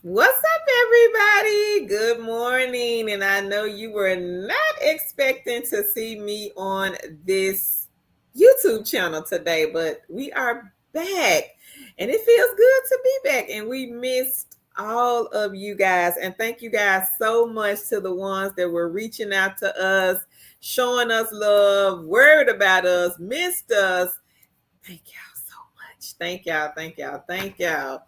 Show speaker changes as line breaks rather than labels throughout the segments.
What's up, everybody? Good morning. And I know you were not expecting to see me on this YouTube channel today, but we are back and it feels good to be back. And we missed all of you guys. And thank you guys so much to the ones that were reaching out to us, showing us love, worried about us, missed us. Thank y'all so much. Thank y'all. Thank y'all. Thank y'all.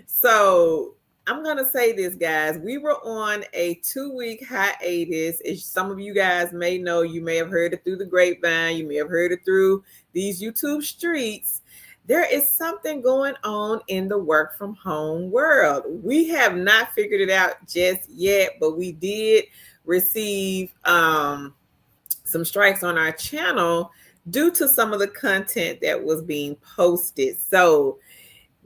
So I'm going to say this, guys. We were on a 2-week hiatus. As some of you guys may know, you may have heard it through the grapevine. You may have heard it through these YouTube streets. There is something going on in the work from home world. We have not figured it out just yet, but we did receive some strikes on our channel due to some of the content that was being posted. So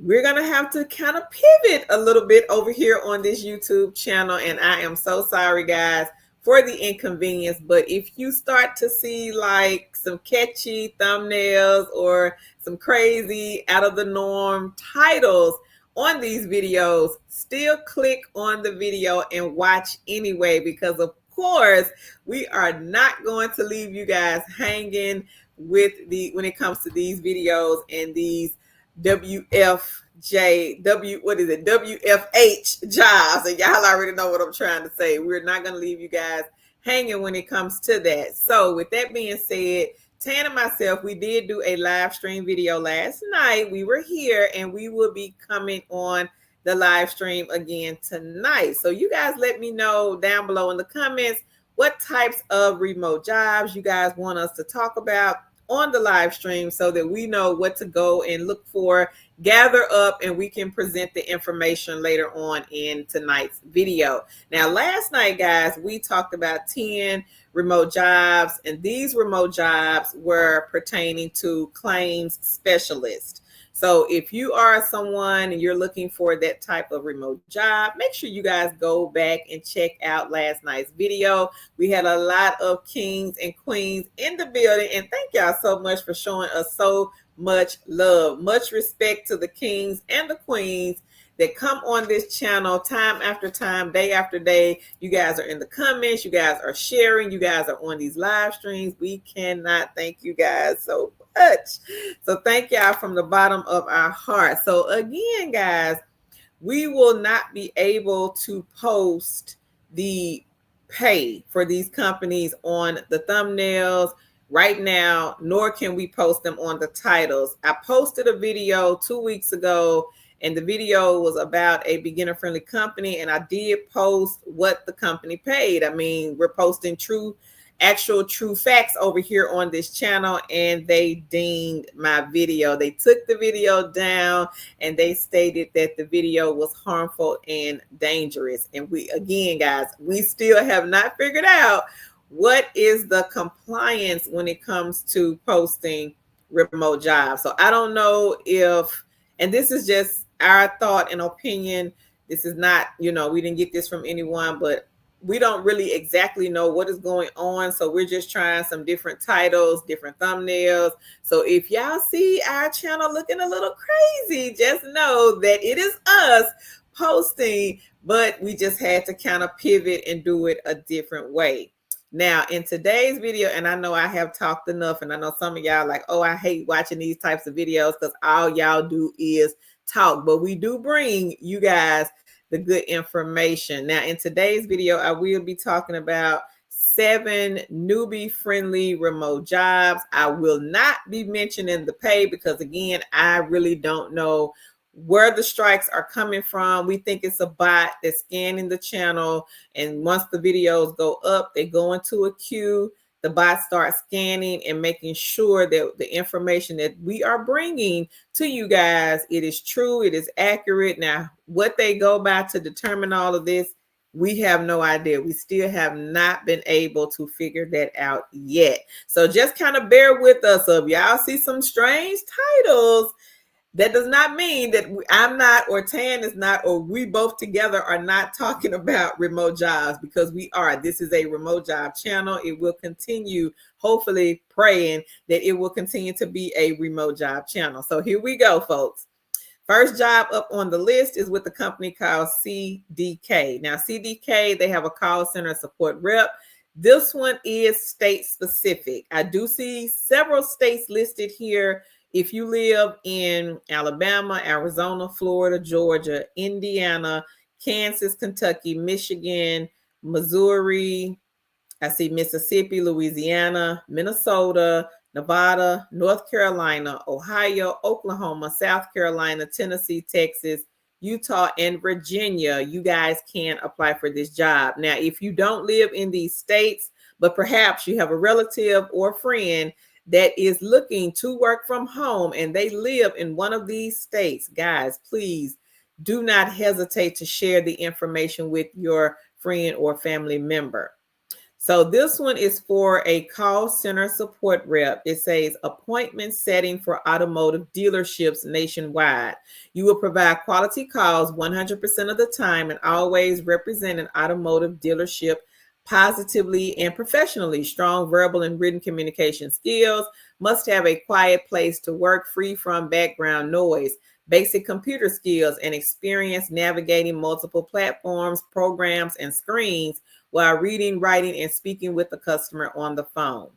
we're going to have to kind of pivot a little bit over here on this YouTube channel. And I am so sorry, guys, for the inconvenience. But if you start to see like some catchy thumbnails or some crazy out of the norm titles on these videos, still click on the video and watch anyway, because of course, we are not going to leave you guys hanging with when it comes to these videos and these WFH jobs. And y'all already know what I'm trying to say. We're not going to leave you guys hanging when it comes to that. So with that being said, Tan and myself, we did do a live stream video last night. We were here and we will be coming on the live stream again tonight. So you guys let me know down below in the comments what types of remote jobs you guys want us to talk about on the live stream, so that we know what to go and look for, gather up, and we can present the information later on in tonight's video. Now, last night, guys, we talked about 10 remote jobs, and these remote jobs were pertaining to claims specialist. So if you are someone and you're looking for that type of remote job, make sure you guys go back and check out last night's video. We had a lot of kings and queens in the building, and thank y'all so much for showing us so much love. Much respect to the kings and the queens that come on this channel time after time, day after day. You guys are in the comments, you guys are sharing, you guys are on these live streams. We cannot thank you guys so much. So thank y'all from the bottom of our heart. So again, guys, we will not be able to post the pay for these companies on the thumbnails right now, nor can we post them on the titles. I posted a video 2 weeks ago, and the video was about a beginner-friendly company, and I did post what the company paid. I mean, we're posting actual true facts over here on this channel, and they dinged my video. They took the video down and they stated that the video was harmful and dangerous. And again, guys, we still have not figured out what is the compliance when it comes to posting remote jobs. So I don't know if, and this is just our thought and opinion. This is not, we didn't get this from anyone, but we don't really exactly know what is going on. So we're just trying some different titles, different thumbnails. So if y'all see our channel looking a little crazy, just know that it is us posting, but we just had to kind of pivot and do it a different way. Now, in today's video, and I know I have talked enough, and I know some of y'all like, oh, I hate watching these types of videos because all y'all do is talk, but we do bring you guys the good information. Now, in today's video, I will be talking about 7 newbie-friendly remote jobs. I will not be mentioning the pay because, again, I really don't know where the strikes are coming from. We think it's a bot that's scanning the channel, and once the videos go up, they go into a queue. The bot starts scanning and making sure that the information that we are bringing to you guys, it is true, it is accurate. Now, what they go by to determine all of this, we have no idea. We still have not been able to figure that out yet. So just kind of bear with us. So if y'all see some strange titles, that does not mean that I'm not, or Tan is not, or we both together are not talking about remote jobs, because we are. This is a remote job channel. It will continue, hopefully praying that it will continue to be a remote job channel. So here we go, folks. First job up on the list is with the company called CDK. Now, CDK, they have a call center support rep. This one is state specific. I do see several states listed here. If you live in Alabama, Arizona, Florida, Georgia, Indiana, Kansas, Kentucky, Michigan, Missouri, I see Mississippi, Louisiana, Minnesota, Nevada, North Carolina, Ohio, Oklahoma, South Carolina, Tennessee, Texas, Utah, and Virginia. You guys can apply for this job. Now, if you don't live in these states, but perhaps you have a relative or friend that is looking to work from home and they live in one of these states, guys, please do not hesitate to share the information with your friend or family member. So this one is for a call center support rep. It says appointment setting for automotive dealerships nationwide. You will provide quality calls 100% of the time and always represent an automotive dealership positively and professionally. Strong verbal and written communication skills. Must have a quiet place to work free from background noise. Basic computer skills and experience navigating multiple platforms, programs, and screens while reading, writing, and speaking with the customer on the phone.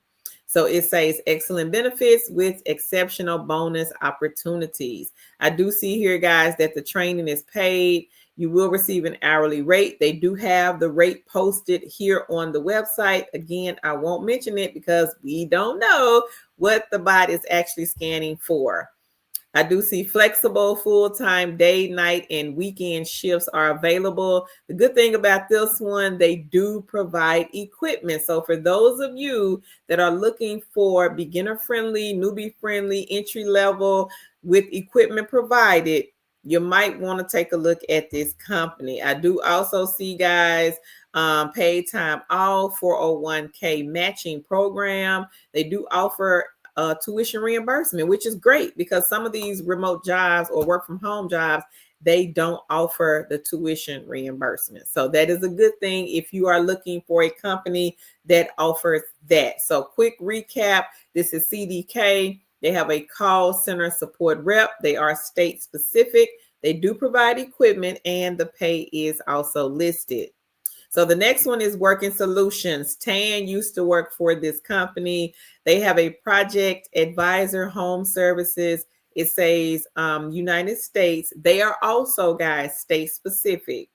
So it says excellent benefits with exceptional bonus opportunities. I do see here, guys, that the training is paid. You will receive an hourly rate. They do have the rate posted here on the website. Again, I won't mention it because we don't know what the bot is actually scanning for. I do see flexible full-time day, night, and weekend shifts are available. The good thing about this one, they do provide equipment. So for those of you that are looking for beginner-friendly, newbie-friendly, entry-level with equipment provided, you might want to take a look at this company. I do also see, guys, paid time off, 401k matching program. They do offer tuition reimbursement, which is great because some of these remote jobs or work from home jobs, they don't offer the tuition reimbursement. So that is a good thing if you are looking for a company that offers that. So quick recap, this is CDK. They have a call center support rep. They are state specific. They do provide equipment and the pay is also listed. So the next one is Working Solutions. Tan used to work for this company. They have a project advisor home services. It says United States. They are also, guys, state specific.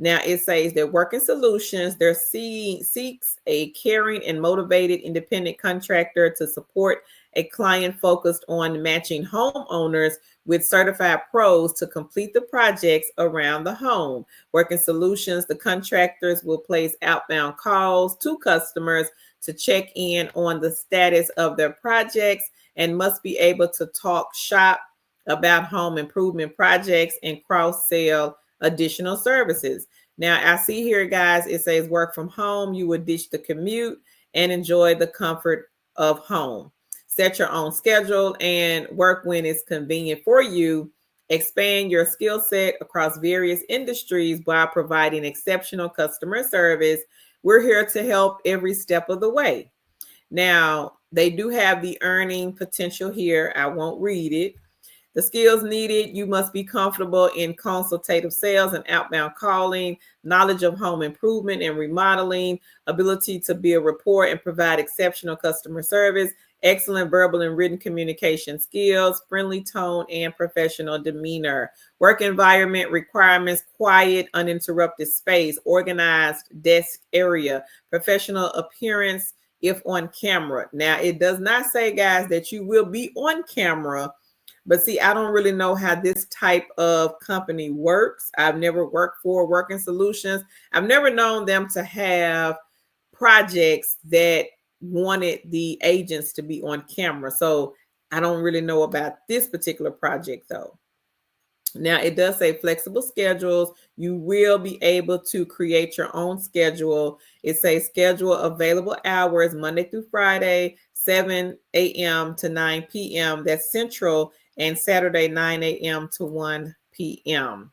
Now it says that Working Solutions, they're seeks a caring and motivated independent contractor to support a client focused on matching homeowners with certified pros to complete the projects around the home. Working Solutions, the contractors will place outbound calls to customers to check in on the status of their projects and must be able to talk shop about home improvement projects and cross-sell additional services. Now, I see here, guys, it says work from home. You would ditch the commute and enjoy the comfort of home. Set your own schedule and work when it's convenient for you. Expand your skill set across various industries while providing exceptional customer service. We're here to help every step of the way. Now, they do have the earning potential here. I won't read it. The skills needed, you must be comfortable in consultative sales and outbound calling, knowledge of home improvement and remodeling, ability to build rapport and provide exceptional customer service, excellent verbal and written communication skills, friendly tone and professional demeanor. Work environment requirements, quiet, uninterrupted space, organized desk area, professional appearance if on camera. Now, it does not say, guys, that you will be on camera. But see, I don't really know how this type of company works. I've never worked for Working Solutions. I've never known them to have projects that wanted the agents to be on camera. So I don't really know about this particular project though. Now it does say flexible schedules. You will be able to create your own schedule. It says schedule available hours Monday through Friday, 7 a.m. to 9 p.m. That's Central, and Saturday 9 a.m. to 1 p.m.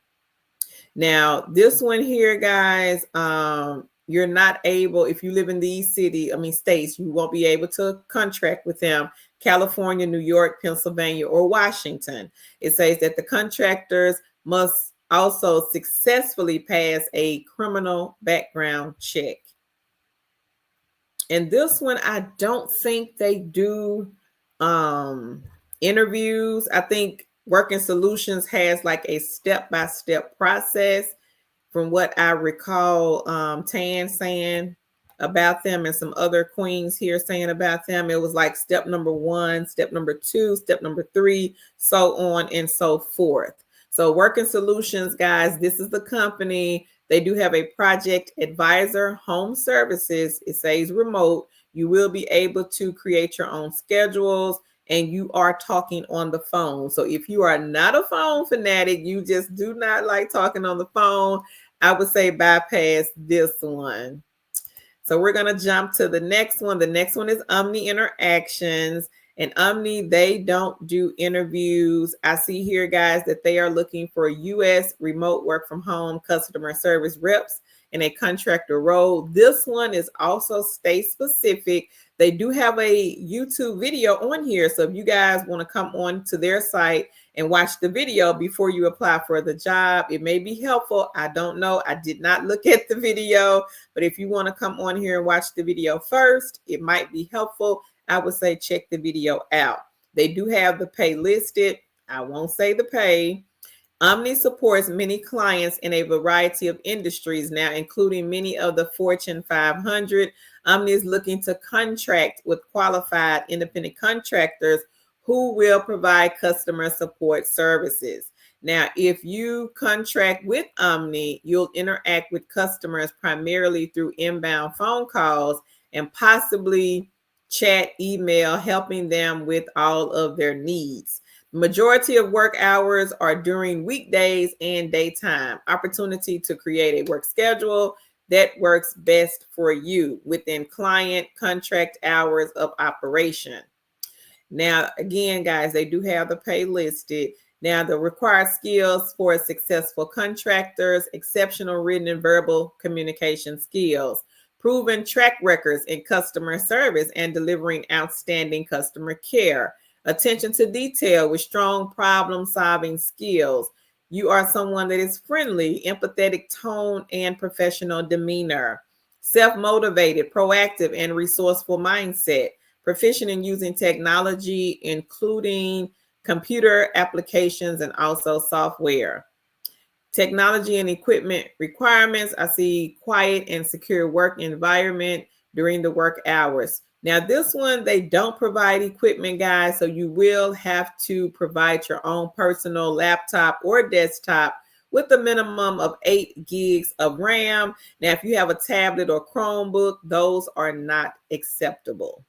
Now this one here, guys, you're not able, if you live in these states, you won't be able to contract with them. California, New York, Pennsylvania, or Washington. It says that the contractors must also successfully pass a criminal background check. And this one, I don't think they do interviews. I think Working Solutions has like a step-by-step process from what I recall Tan saying about them and some other queens here saying about them. It was like step number 1, step number 2, step number 3, so on and so forth. So Working Solutions, guys, this is the company. They do have a project advisor, home services. It says remote. You will be able to create your own schedules, and you are talking on the phone. So if you are not a phone fanatic, you just do not like talking on the phone, I would say bypass this one. So we're going to jump to the next one. The next one is Omni Interactions. And Omni, they don't do interviews. I see here, guys, that they are looking for U.S. remote work from home customer service reps in a contractor role. This one is also state specific. They do have a YouTube video on here. So if you guys want to come on to their site and watch the video before you apply for the job, it may be helpful. I don't know. I did not look at the video, but if you want to come on here and watch the video first, it might be helpful. I would say check the video out. They do have the pay listed. I won't say the pay. Omni supports many clients in a variety of industries now, including many of the Fortune 500. Omni is looking to contract with qualified independent contractors who will provide customer support services. Now, if you contract with Omni, you'll interact with customers primarily through inbound phone calls and possibly chat, email, helping them with all of their needs. Majority of work hours are during weekdays and daytime. Opportunity to create a work schedule that works best for you within client contract hours of operation. Now, again, guys, they do have the pay listed. Now, the required skills for successful contractors: exceptional written and verbal communication skills, proven track records in customer service and delivering outstanding customer care, attention to detail with strong problem-solving skills. You are someone that is friendly, empathetic tone, and professional demeanor. Self-motivated, proactive, and resourceful mindset. Proficient in using technology, including computer applications and also software. Technology and equipment requirements. I see quiet and secure work environment during the work hours. Now, this one, they don't provide equipment, guys, so you will have to provide your own personal laptop or desktop with a minimum of 8 gigs of RAM. Now, if you have a tablet or Chromebook, those are not acceptable.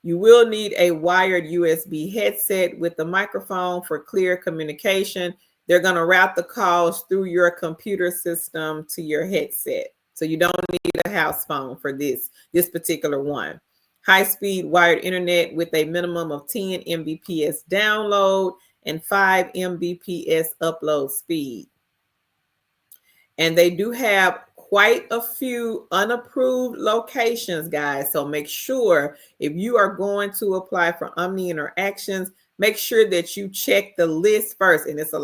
You will need a wired USB headset with a microphone for clear communication. They're going to route the calls through your computer system to your headset. So you don't need a house phone for this particular one. High-speed wired internet with a minimum of 10 Mbps download and 5 Mbps upload speed. And they do have quite a few unapproved locations, guys. So make sure if you are going to apply for Omni Interactions, make sure that you check the list first. And it's a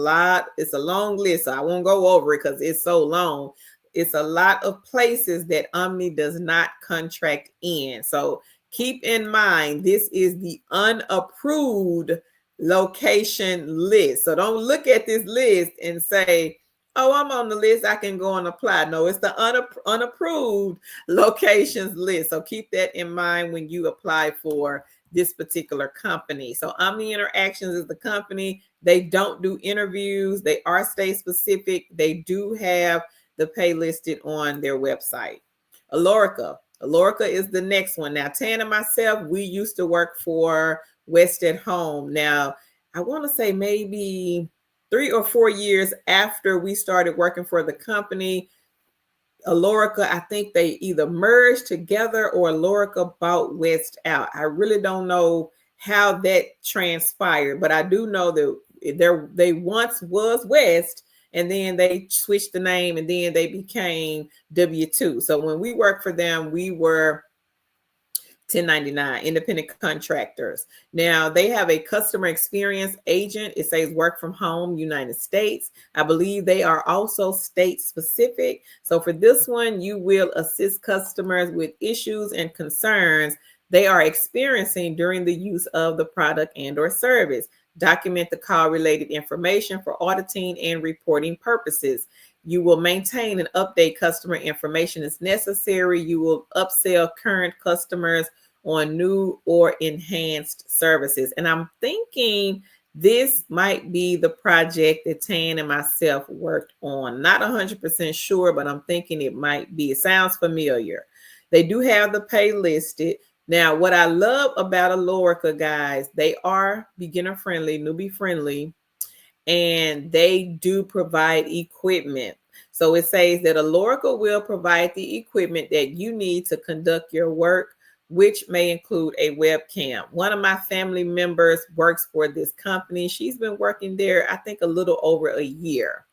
long list, so I won't go over it because it's so long. It's a lot of places that Omni does not contract in. So keep in mind, this is the unapproved location list. So don't look at this list and say, oh, I'm on the list, I can go and apply. No, it's the unapproved locations list. So keep that in mind when you apply for this particular company. So Omni Interactions is the company. They don't do interviews. They are state specific. They do have the pay listed on their website. Allorica. Allorica is the next one. Now, Tan and myself, we used to work for West at Home. Now, I want to say maybe 3 or 4 years after we started working for the company, Allorica, I think they either merged together or Allorica bought West out. I really don't know how that transpired, but I do know that they once was West, and then they switched the name, and then they became W2. So when we worked for them, we were 1099, independent contractors. Now they have a customer experience agent. It says work from home, United States. I believe they are also state specific. So for this one, you will assist customers with issues and concerns they are experiencing during the use of the product and or service. Document the call related information for auditing and reporting purposes. You will maintain and update customer information as necessary. You will upsell current customers on new or enhanced services. And I'm thinking this might be the project that Tan and myself worked on. Not 100% sure, but I'm thinking it might be. It sounds familiar. They do have the pay listed. Now, what I love about Allorica, guys, they are beginner friendly, newbie friendly, and they do provide equipment. So it says that Allorica will provide the equipment that you need to conduct your work, which may include a webcam. One of my family members works for this company. She's been working there, I think, a little over a year.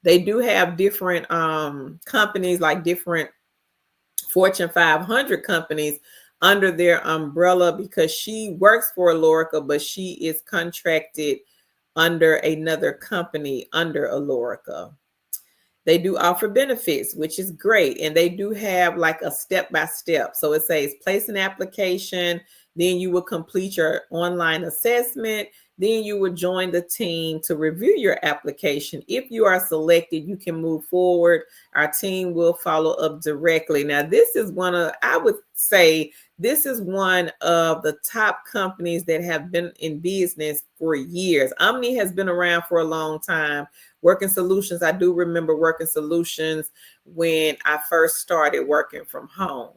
They do have different companies, like different Fortune 500 companies under their umbrella, because she works for Allorica, but she is contracted under another company under Allorica. They do offer benefits, which is great. And they do have like a step-by-step. So it says place an application, then you will complete your online assessment, then you will join the team to review your application. If you are selected, you can move forward. Our team will follow up directly. Now, this is one of, I would say, this is one of the top companies that have been in business for years. Omni has been around for a long time. Working Solutions, I do remember Working Solutions when I first started working from home.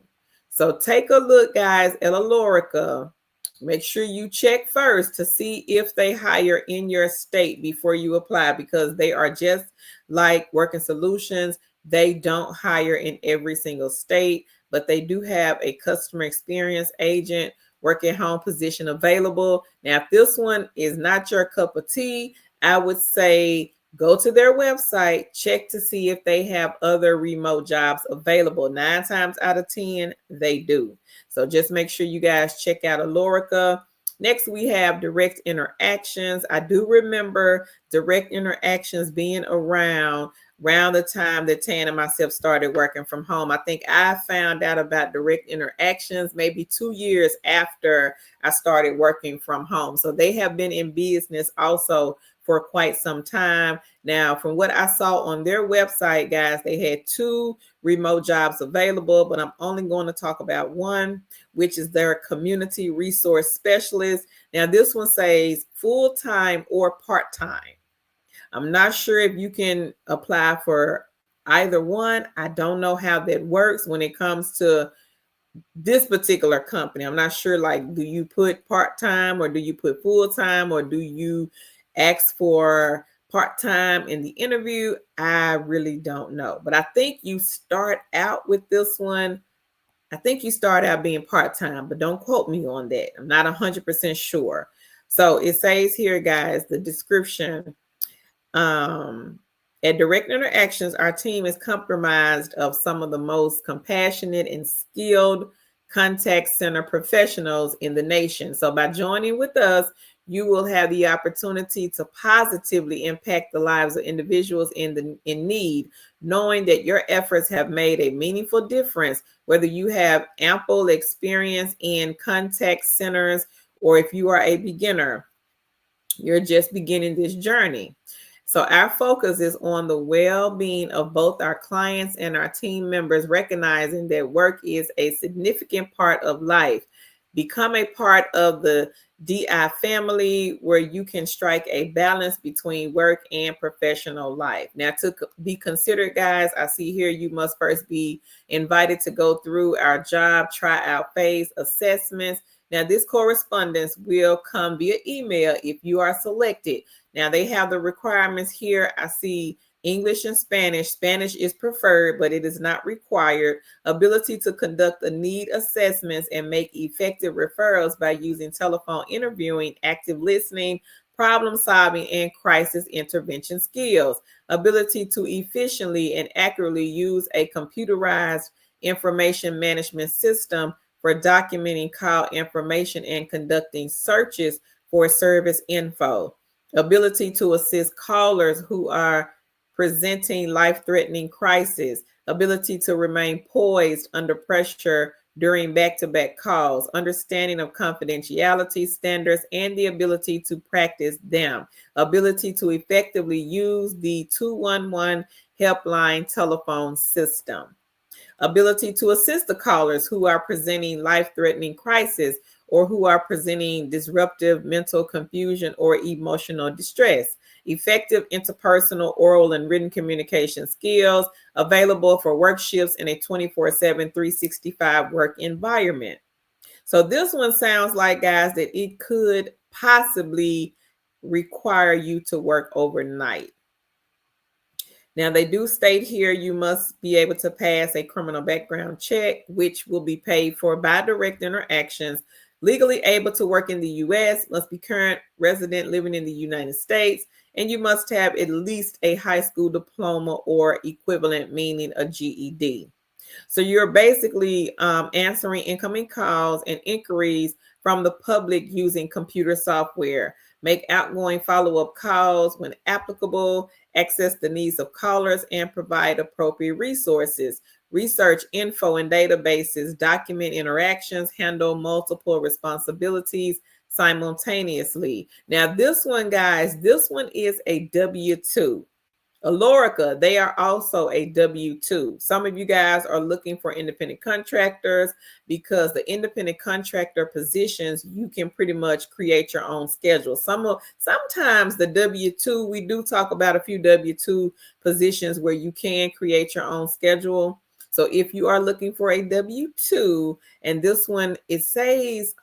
So take a look, guys, at Allorica. Make sure you check first to see if they hire in your state before you apply, because they are just like Working Solutions. They don't hire in every single state, but they do have a customer experience agent, work at home position available. Now, if this one is not your cup of tea, I would say go to their website, check to see if they have other remote jobs available. 9 times out of 10, they do. So just make sure you guys check out Allorica. Next, we have Direct Interactions. I do remember Direct Interactions being around the time that Tan and myself started working from home. I think I found out about Direct Interactions maybe 2 years after I started working from home. So they have been in business also for quite some time. Now, from what I saw on their website, guys, they had 2 remote jobs available, but I'm only going to talk about one, which is their community resource specialist. Now, this one says full-time or part-time. I'm not sure if you can apply for either one. I don't know how that works when it comes to this particular company. I'm not sure, like, do you put part-time or do you put full-time, or do you ask for part-time in the interview? I really don't know. But I think you start out with this one. I think you start out being part-time, but don't quote me on that. I'm not 100% sure. So it says here, guys, the description. At Direct Interactions, our team is comprised of some of the most compassionate and skilled contact center professionals in the nation. So by joining with us, you will have the opportunity to positively impact the lives of individuals in need, knowing that your efforts have made a meaningful difference, whether you have ample experience in contact centers or if you are a beginner, you're just beginning this journey. So our focus is on the well-being of both our clients and our team members, recognizing that work is a significant part of life. Become a part of the DI family, where you can strike a balance between work and professional life. Now, to be considered, guys, I see here you must first be invited to go through our job tryout phase assessments. Now, this correspondence will come via email if you are selected. Now, they have the requirements here. I see English and Spanish. Spanish is preferred, but it is not required. Ability to conduct the need assessments and make effective referrals by using telephone interviewing, active listening, problem solving, and crisis intervention skills. Ability to efficiently and accurately use a computerized information management system for documenting call information and conducting searches for service info. Ability to assist callers who are presenting life-threatening crisis. Ability to remain poised under pressure during back-to-back calls. Understanding of confidentiality standards and the ability to practice them. Ability to effectively use the 211 helpline telephone system. Ability to assist the callers who are presenting life-threatening crisis or who are presenting disruptive mental confusion or emotional distress. Effective interpersonal, oral, and written communication skills available for work shifts in a 24/7, 365 work environment. So this one sounds like, guys, that it could possibly require you to work overnight. Now, they do state here you must be able to pass a criminal background check, which will be paid for by Direct Interactions. Legally able to work in the U.S., must be current resident living in the United States, and you must have at least a high school diploma or equivalent, meaning a GED. So you're basically answering incoming calls and inquiries from the public using computer software. Make outgoing follow-up calls when applicable, access the needs of callers, and provide appropriate resources. Research info in databases, document interactions, handle multiple responsibilities simultaneously. Now this one, guys, this one is a W-2. Allorica, they are also a W-2. Some of you guys are looking for independent contractors because the independent contractor positions, you can pretty much create your own schedule. Sometimes the W-2, we do talk about a few W-2 positions where you can create your own schedule. So if you are looking for a W-2, and this one, it says,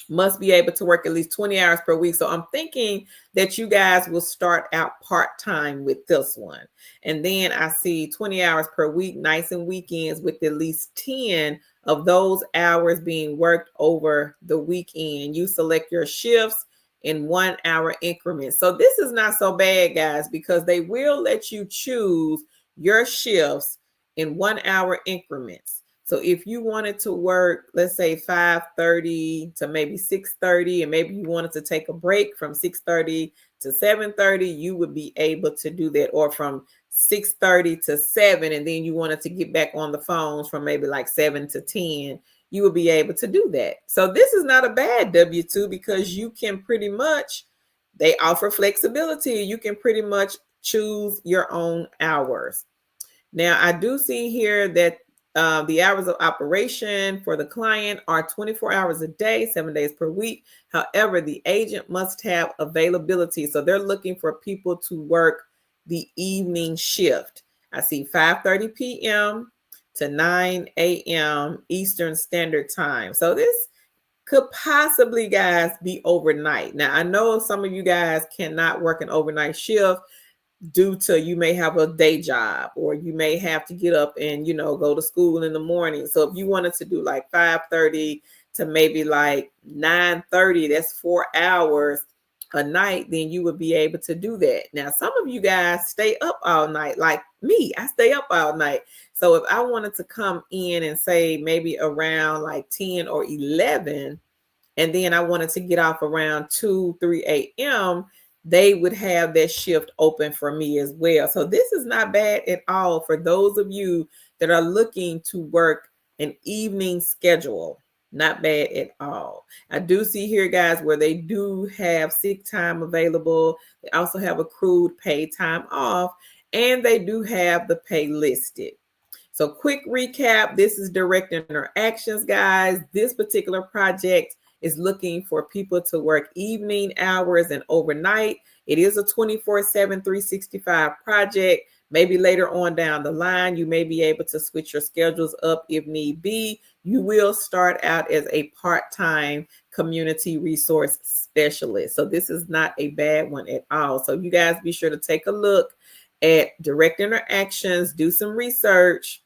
must be able to work at least 20 hours per week. So I'm thinking that you guys will start out part-time with this one. And then I see 20 hours per week, nights and weekends, with at least 10 of those hours being worked over the weekend. You select your shifts in 1 hour increments. So this is not so bad, guys, because they will let you choose your shifts in 1 hour increments. So if you wanted to work, let's say 5:30 to maybe 6:30, and maybe you wanted to take a break from 6:30 to 7:30, you would be able to do that. Or from 6:30 to 7, and then you wanted to get back on the phones from maybe like 7 to 10, you would be able to do that. So this is not a bad W-2 because you can pretty much, they offer flexibility. You can pretty much choose your own hours. Now, I do see here that the hours of operation for the client are 24 hours a day, 7 days per week. However, the agent must have availability. So they're looking for people to work the evening shift. I see 5:30 p.m. to 9 a.m. Eastern Standard Time. So this could possibly, guys, be overnight. Now, I know some of you guys cannot work an overnight shift due to you may have a day job, or you may have to get up and go to school in the morning. So if you wanted to do like 5:30 to maybe like 9:30, that's 4 hours a night, then you would be able to do that. Now some of you guys stay up all night, like me. I stay up all night. So if I wanted to come in and say maybe around like 10 or 11, and then I wanted to get off around 2, 3 a.m., they would have that shift open for me as well. So this is not bad at all for those of you that are looking to work an evening schedule. Not bad at all. I do see here, guys, where they do have sick time available. They also have accrued paid time off, and they do have the pay listed. So quick recap, this is Direct Interactions, guys. This particular project is looking for people to work evening hours and overnight. It is a 24/7, 365 project. Maybe later on down the line, you may be able to switch your schedules up if need be. You will start out as a part-time community resource specialist. So this is not a bad one at all. So you guys be sure to take a look at Direct Interactions, do some research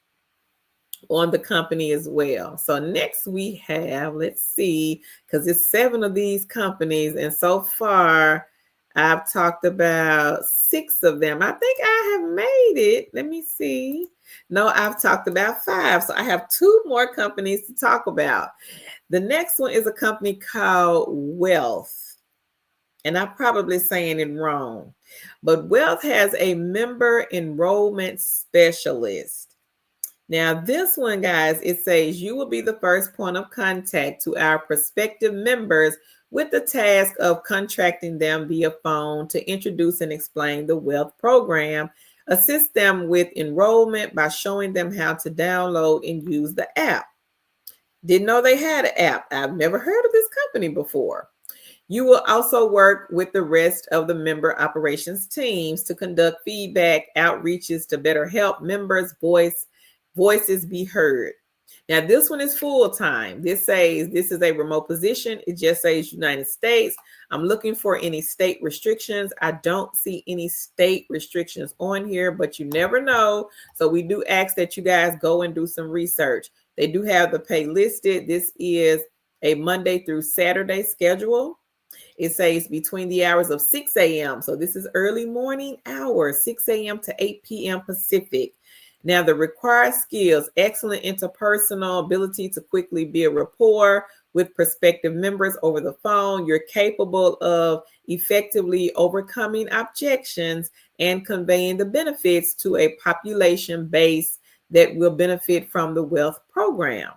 on the company as well. So next we have, let's see, because it's 7 of these companies, and so far I've talked about 6 of them. I think I have made it. Let me see. No, I've talked about 5. So I have 2 more companies to talk about. The next one is a company called Wealth. And I'm probably saying it wrong. But Wealth has a member enrollment specialist. Now, this one, guys, it says you will be the first point of contact to our prospective members with the task of contracting them via phone to introduce and explain the Wealth program, assist them with enrollment by showing them how to download and use the app. Didn't know they had an app. I've never heard of this company before. You will also work with the rest of the member operations teams to conduct feedback outreaches to better help members' voices be heard. Now, this one is full-time. This says this is a remote position. It just says United States. I'm looking for any state restrictions. I don't see any state restrictions on here, but you never know. So we do ask that you guys go and do some research. They do have the pay listed. This is a Monday through Saturday schedule. It says between the hours of 6 a.m. So this is early morning hours, 6 a.m. to 8 p.m. Pacific. Now, the required skills, excellent interpersonal ability to quickly build rapport with prospective members over the phone. You're capable of effectively overcoming objections and conveying the benefits to a population base that will benefit from the Wealth program.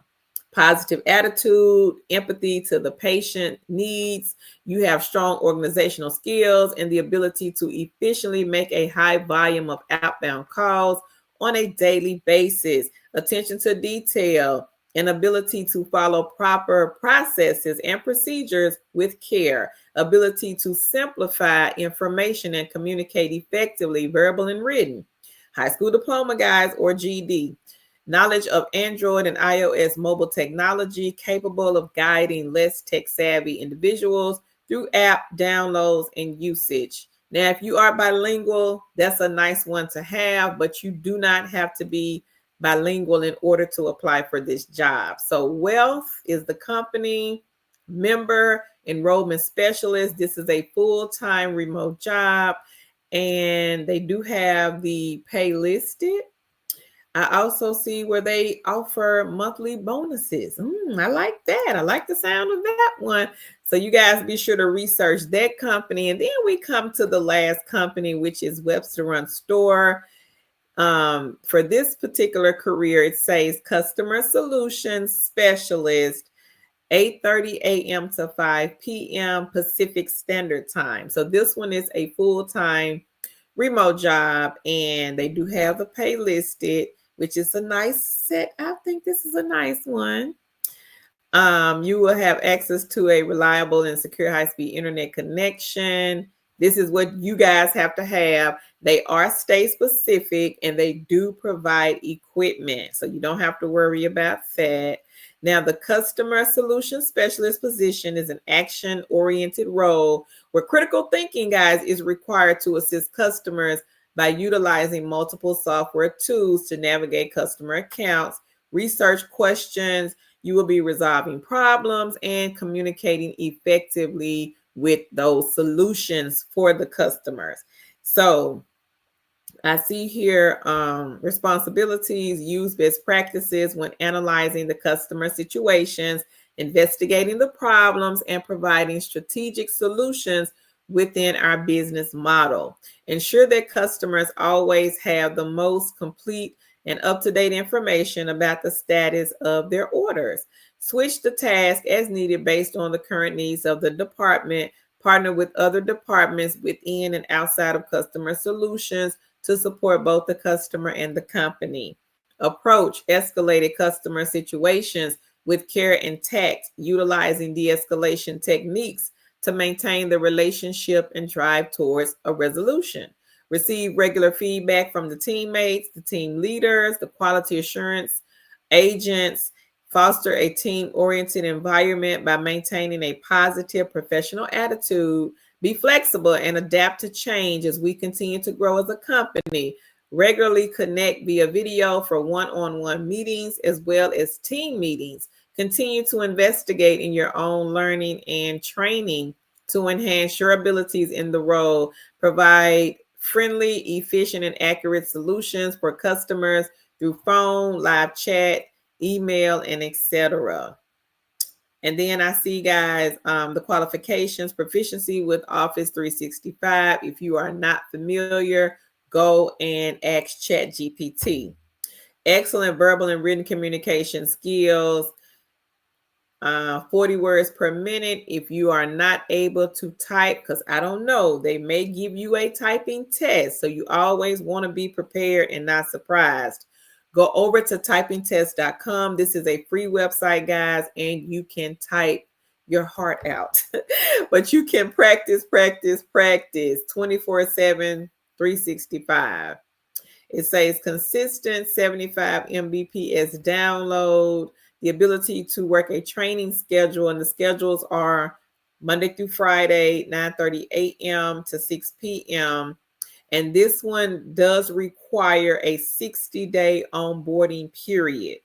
Positive attitude, empathy to the patient needs. You have strong organizational skills and the ability to efficiently make a high volume of outbound calls on a daily basis. Attention to detail, an ability to follow proper processes and procedures with care, ability to simplify information and communicate effectively, verbal and written. High school diploma, guys, or GED. Knowledge of Android and iOS mobile technology, capable of guiding less tech-savvy individuals through app downloads and usage. Now, if you are bilingual, that's a nice one to have, but you do not have to be bilingual in order to apply for this job. So Wealth is the company. Member enrollment specialist. This is a full-time remote job, and they do have the pay listed. I also see where they offer monthly bonuses. I like that. I like the sound of that one. So you guys be sure to research that company. And then we come to the last company, which is Webster Store. For this particular career, it says Customer Solutions Specialist, 8:30 a.m. to 5 p.m. Pacific Standard Time. So this one is a full-time remote job, and they do have the pay listed, which is a nice set. I think this is a nice one. You will have access to a reliable and secure high-speed internet connection. This is what you guys have to have. They are state specific, and they do provide equipment, so you don't have to worry about that. Now, the customer solution specialist position is an action-oriented role where critical thinking, guys, is required to assist customers by utilizing multiple software tools to navigate customer accounts, research questions. You will be resolving problems and communicating effectively with those solutions for the customers. So I see here responsibilities, use best practices when analyzing the customer situations, investigating the problems, and providing strategic solutions within our business model. Ensure that customers always have the most complete and up-to-date information about the status of their orders. Switch the task as needed based on the current needs of the department. Partner with other departments within and outside of customer solutions to support both the customer and the company. Approach escalated customer situations with care and tact, utilizing de-escalation techniques to maintain the relationship and drive towards a resolution. Receive regular feedback from the teammates, the team leaders, the quality assurance agents. Foster a team-oriented environment by maintaining a positive professional attitude. Be flexible and adapt to change as we continue to grow as a company. Regularly connect via video for one-on-one meetings as well as team meetings. Continue to investigate in your own learning and training to enhance your abilities in the role. Provide friendly, efficient, and accurate solutions for customers through phone, live chat, email, and etc. And then I see, guys, the qualifications: proficiency with Office 365. If you are not familiar, go and ask ChatGPT. Excellent verbal and written communication skills. 40 words per minute. If you are not able to type, because I don't know, they may give you a typing test. So you always want to be prepared and not surprised. Go over to typingtest.com. This is a free website, guys, and you can type your heart out. But you can practice 24/7, 365. It says consistent 75 Mbps download, the ability to work a training schedule, and the schedules are Monday through Friday, 9:30 a.m. to 6 p.m. And this one does require a 60-day onboarding period.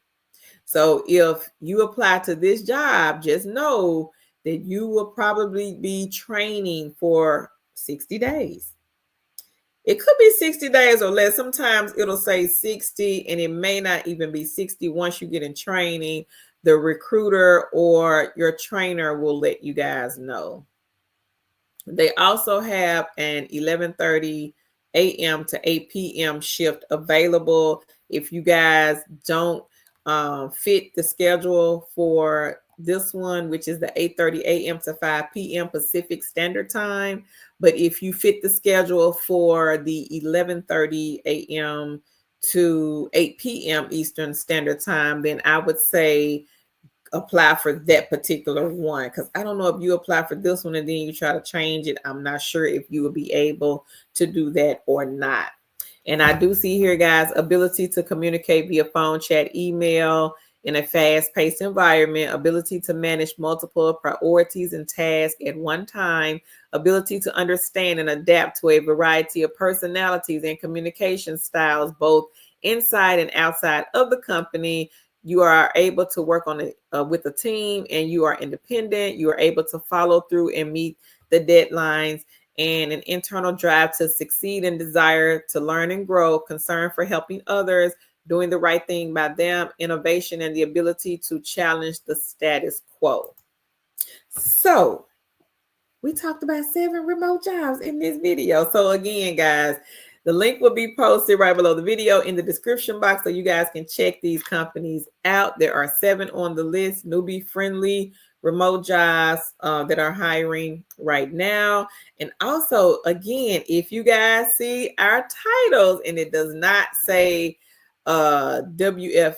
So if you apply to this job, just know that you will probably be training for 60 days. It could be 60 days or less. Sometimes it'll say 60, and it may not even be 60 once you get in training. The recruiter or your trainer will let you guys know. They also have an 11:30 a.m. to 8 p.m. shift available. If you guys don't fit the schedule for this one, which is the 8:30 a.m. to 5 p.m. Pacific Standard Time, but if you fit the schedule for the 11:30 a.m. to 8 p.m. Eastern Standard Time, then I would say apply for that particular one, because I don't know if you apply for this one and then you try to change it. I'm not sure if you will be able to do that or not. And I do see here, guys, ability to communicate via phone, chat, email in a fast-paced environment, ability to manage multiple priorities and tasks at one time, ability to understand and adapt to a variety of personalities and communication styles, both inside and outside of the company. You are able to work on it with a team, and you are independent. You are able to follow through and meet the deadlines, and an internal drive to succeed and desire to learn and grow, concern for helping others, doing the right thing by them, innovation, and the ability to challenge the status quo. So we talked about 7 remote jobs in this video. So again, guys, the link will be posted right below the video in the description box so you guys can check these companies out. There are 7 on the list, newbie friendly remote jobs that are hiring right now. And also, again, if you guys see our titles and it does not say WFH,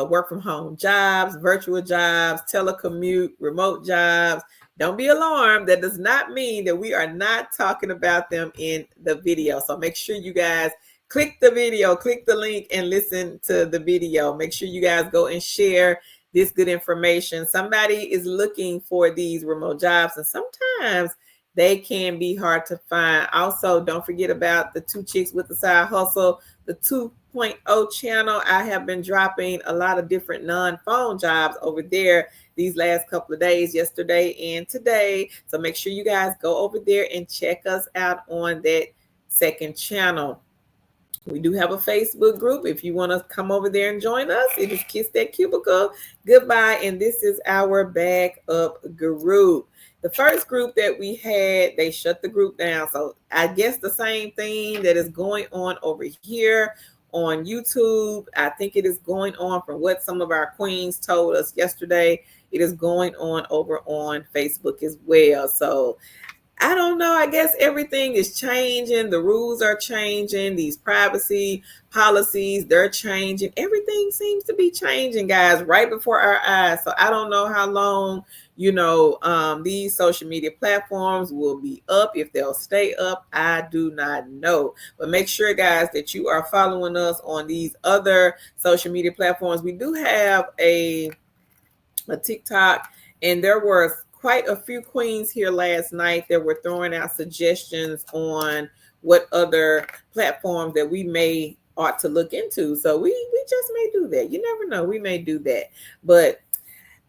work from home jobs, virtual jobs, telecommute, remote jobs, don't be alarmed. That does not mean that we are not talking about them in the video. So make sure you guys click the video, click the link, and listen to the video. Make sure you guys go and share this good information. Somebody is looking for these remote jobs, and sometimes they can be hard to find. Also, don't forget about the 2 Chicks with the Side Hustle, the 2.0 channel. I have been dropping a lot of different non-phone jobs over there these last couple of days, yesterday and today. So make sure you guys go over there and check us out on that second channel. We do have a Facebook group. If you want to come over there and join us, it is Kiss That Cubicle. Goodbye. And this is our backup group. The first group that we had, they shut the group down. So I guess the same thing that is going on over here on YouTube. I think it is going on from what some of our queens told us yesterday. It is going on over on Facebook as well. So I don't know. I guess everything is changing. The rules are changing. These privacy policies, they're changing. Everything seems to be changing, guys, right before our eyes. So I don't know how long, these social media platforms will be up. If they'll stay up, I do not know. But make sure, guys, that you are following us on these other social media platforms. We do have a TikTok, and there were quite a few queens here last night that were throwing out suggestions on what other platforms that we may ought to look into. So we just may do that. You never know. We may do that. But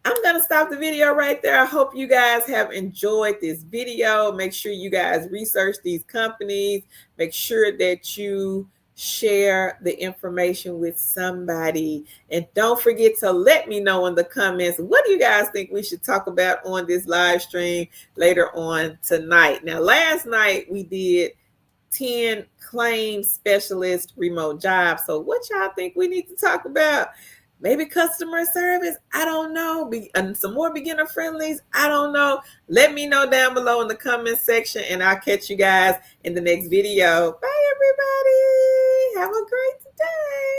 I'm going to stop the video right there. I hope you guys have enjoyed this video. Make sure you guys research these companies. Make sure that you share the information with somebody. And don't forget to let me know in the comments, what do you guys think we should talk about on this live stream later on tonight? Now, last night we did 10 claim specialist remote jobs. So what y'all think we need to talk about? Maybe customer service, I don't know. And some more beginner friendlies, I don't know. Let me know down below in the comment section, and I'll catch you guys in the next video. Bye, everybody. Have a great day.